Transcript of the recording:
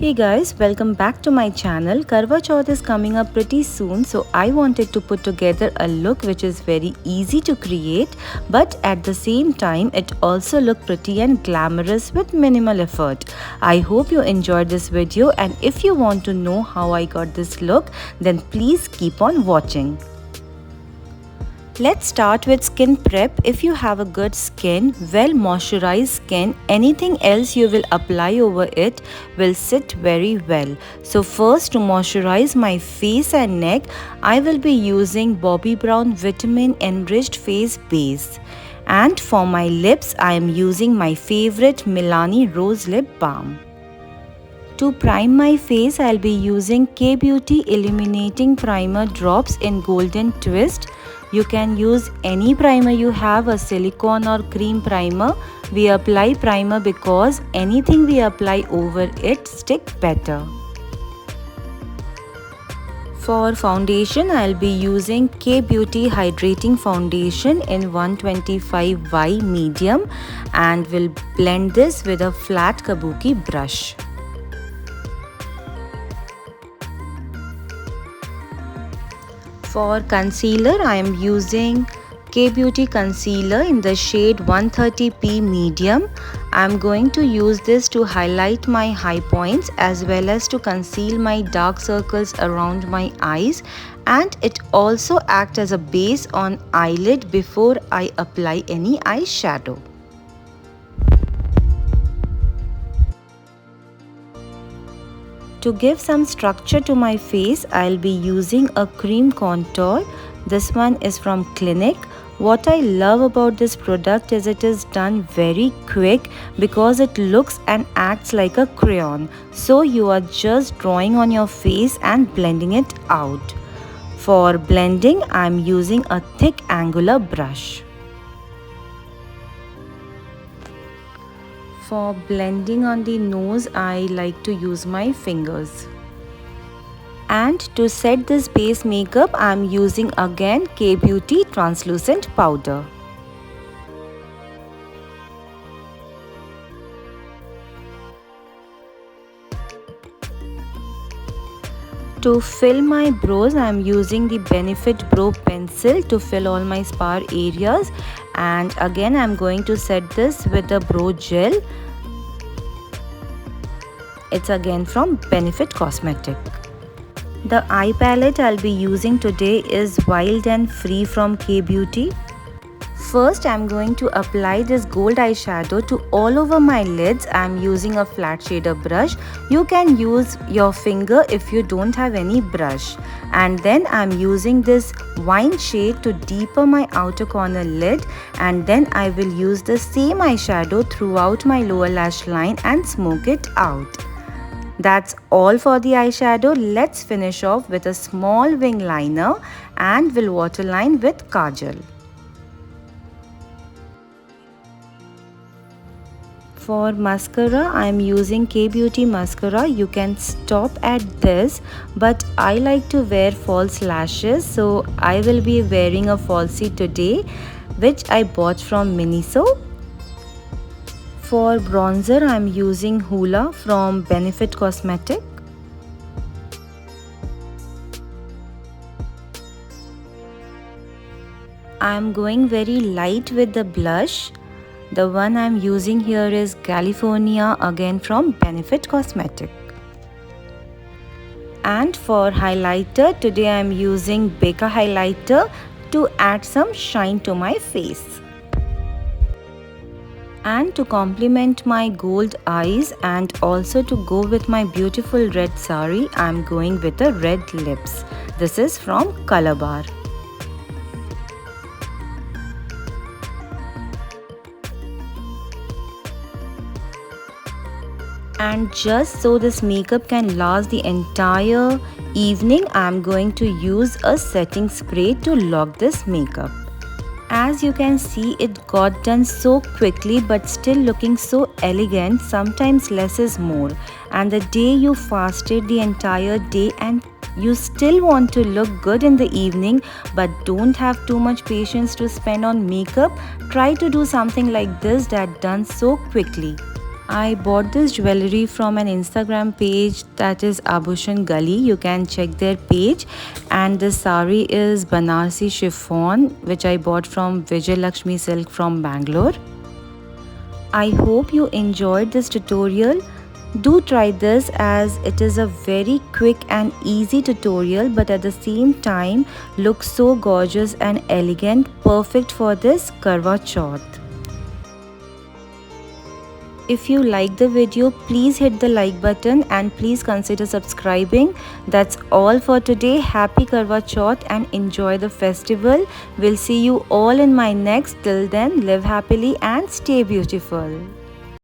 Hey guys, welcome back to my channel. Karvachauth is coming up pretty soon, so I wanted to put together a look which is very easy to create, but at the same time it also look pretty and glamorous with minimal effort. I hope you enjoyed this video, and if you want to know how I got this look, then please keep on watching. Let's start with skin prep. If you have a good skin, well moisturized skin, anything else you will apply over it will sit very well. So first, to moisturize my face and neck, I will be using Bobbi Brown Vitamin Enriched Face Base. And for my lips, I am using my favorite Milani Rose Lip Balm. To prime my face, I'll be using K-Beauty Illuminating Primer Drops in Golden Twist. You can use any primer you have, a silicone or cream primer. We apply primer because anything we apply over it sticks better. For foundation, I'll be using K-Beauty Hydrating Foundation in 125Y medium and will blend this with a flat kabuki brush. For concealer, I am using K-Beauty Concealer in the shade 130p medium. I am going to use this to highlight my high points as well as to conceal my dark circles around my eyes, and it also acts as a base on eyelid before I apply any eyeshadow. To give some structure to my face, I'll be using a cream contour. This one is from Clinique. What I love about this product is it is done very quick because it looks and acts like a crayon. So you are just drawing on your face and blending it out. For blending, I'm using a thick angular brush. For blending on the nose, I like to use my fingers. And to set this base makeup, I am using again K-Beauty Translucent Powder. To fill my brows, I am using the Benefit Brow Pencil to fill all my spar areas, and again I am going to set this with the brow gel. It's again from Benefit Cosmetic. The eye palette I'll be using today is Wild and Free from K-Beauty. First, I'm going to apply this gold eyeshadow to all over my lids. I'm using a flat shader brush. You can use your finger if you don't have any brush. And then I'm using this wine shade to deepen my outer corner lid. And then I will use the same eyeshadow throughout my lower lash line and smoke it out. That's all for the eyeshadow. Let's finish off with a small wing liner and will waterline with kajal. For mascara, I am using K-Beauty mascara. You can stop at this, but I like to wear false lashes, so I will be wearing a falsie today, which I bought from Miniso. For bronzer, I am using Hoola from Benefit Cosmetic. I am going very light with the blush. The one I am using here is California, again from Benefit Cosmetic. And for highlighter, today I am using Becca highlighter to add some shine to my face. And to complement my gold eyes and also to go with my beautiful red sari, I am going with the red lips. This is from Color Bar. And just so this makeup can last the entire evening, I am going to use a setting spray to lock this makeup. As you can see, it got done so quickly but still looking so elegant. Sometimes less is more, and the day you fasted the entire day and you still want to look good in the evening but don't have too much patience to spend on makeup, try to do something like this that done so quickly. I bought this jewelry from an Instagram page that is Abhushan Gali. You can check their page. And the sari is Banarsi chiffon, which I bought from Vijay Lakshmi Silk from Bangalore. I hope you enjoyed this tutorial. Do try this as it is a very quick and easy tutorial, but at the same time looks so gorgeous and elegant, perfect for this Karvachauth. If you like the video, please hit the like button and please consider subscribing. That's all for today. Happy Karvachauth and enjoy the festival. We'll see you all in my next. Till then, live happily and stay beautiful.